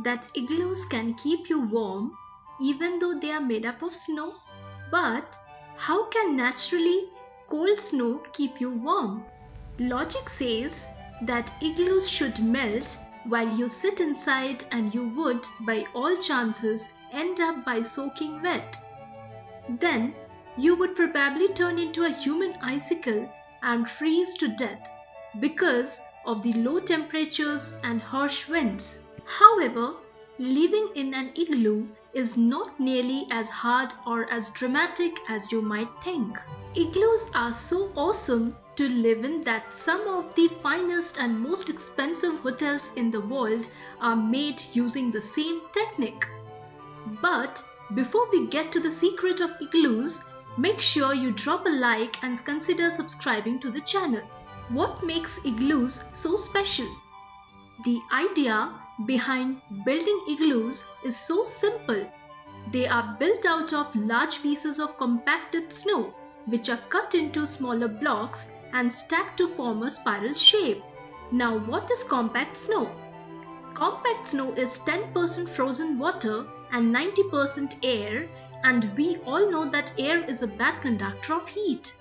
that igloos can keep you warm even though they are made up of snow? But how can naturally cold snow keep you warm? Logic says that igloos should melt while you sit inside, and you would, by all chances, end up by soaking wet. Then you would probably turn into a human icicle and freeze to death because of the low temperatures and harsh winds. However, living in an igloo is not nearly as hard or as dramatic as you might think. Igloos are so awesome to live in that some of the finest and most expensive hotels in the world are made using the same technique. But before we get to the secret of igloos, make sure you drop a like and consider subscribing to the channel. What makes igloos so special? The idea behind building igloos is so simple. They are built out of large pieces of compacted snow, which are cut into smaller blocks and stacked to form a spiral shape. Now, what is compact snow? Compact snow is 10% frozen water and 90% air, and we all know that air is a bad conductor of heat.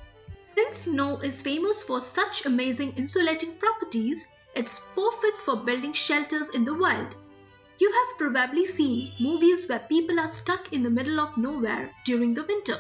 Since snow is famous for such amazing insulating properties, it's perfect for building shelters in the wild. You have probably seen movies where people are stuck in the middle of nowhere during the winter.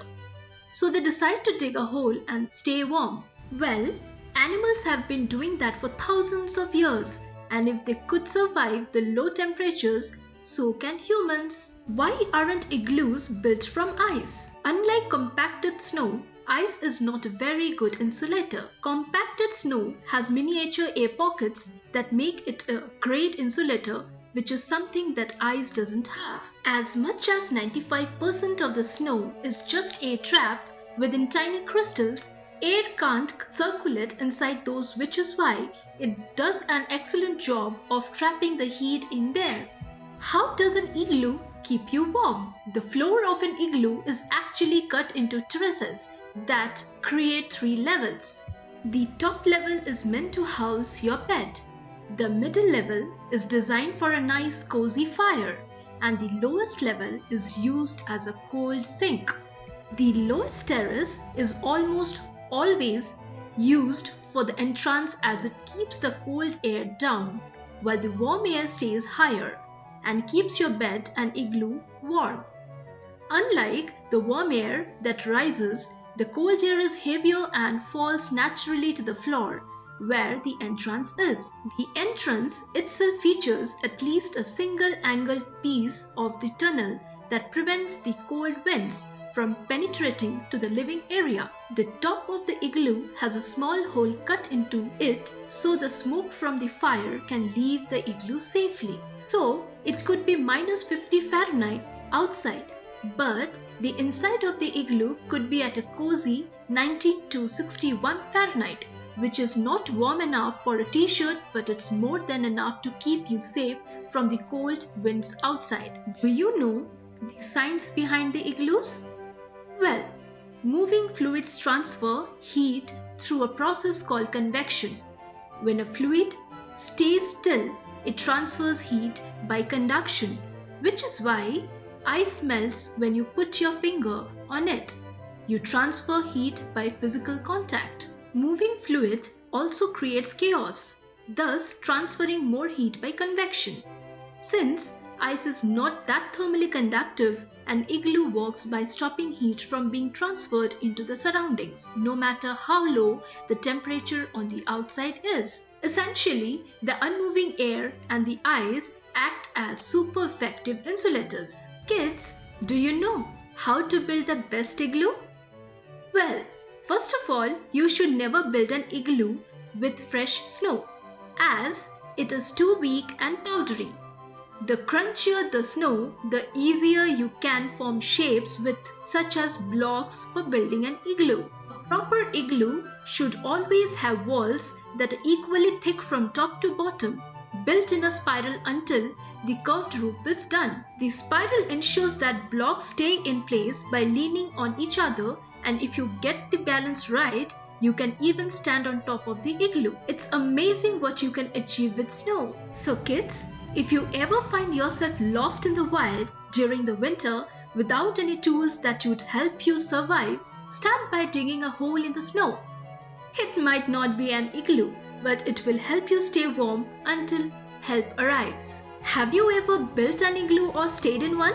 So they decide to dig a hole and stay warm. Well, animals have been doing that for thousands of years, and if they could survive the low temperatures, so can humans. Why aren't igloos built from ice? Unlike compacted snow, ice is not a very good insulator. Compacted snow has miniature air pockets that make it a great insulator, which is something that ice doesn't have. As much as 95% of the snow is just air trapped within tiny crystals, air can't circulate inside those, which is why it does an excellent job of trapping the heat in there. How does an igloo keep you warm? The floor of an igloo is actually cut into terraces that create 3 levels. The top level is meant to house your bed. The middle level is designed for a nice cozy fire, and the lowest level is used as a cold sink. The lowest terrace is almost always used for the entrance, as it keeps the cold air down while the warm air stays higher and keeps your bed and igloo warm. Unlike the warm air that rises, the cold air is heavier and falls naturally to the floor where the entrance is. The entrance itself features at least a single angled piece of the tunnel that prevents the cold winds from penetrating to the living area. The top of the igloo has a small hole cut into it so the smoke from the fire can leave the igloo safely. So it could be -50 Fahrenheit outside, but the inside of the igloo could be at a cozy 90 to 61 Fahrenheit, which is not warm enough for a t-shirt, but it's more than enough to keep you safe from the cold winds outside. Do you know the science behind the igloos? Well, moving fluids transfer heat through a process called convection. When a fluid stays still, it transfers heat by conduction, which is why ice melts when you put your finger on it. You transfer heat by physical contact. Moving fluid also creates chaos, thus transferring more heat by convection. Since ice is not that thermally conductive, an igloo works by stopping heat from being transferred into the surroundings, no matter how low the temperature on the outside is. Essentially, the unmoving air and the ice act as super effective insulators. Kids, do you know how to build the best igloo? Well, first of all, you should never build an igloo with fresh snow, as it is too weak and powdery. The crunchier the snow, the easier you can form shapes with, such as blocks for building an igloo. A proper igloo should always have walls that are equally thick from top to bottom, built in a spiral until the curved roof is done. The spiral ensures that blocks stay in place by leaning on each other, and if you get the balance right, you can even stand on top of the igloo. It's amazing what you can achieve with snow. So kids, If you ever find yourself lost in the wild during the winter without any tools that would help you survive, start by digging a hole in the snow. It might not be an igloo, but it will help you stay warm until help arrives. Have you ever built an igloo or stayed in one?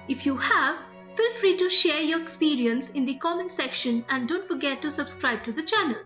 If you have, feel free to share your experience in the comment section and don't forget to subscribe to the channel.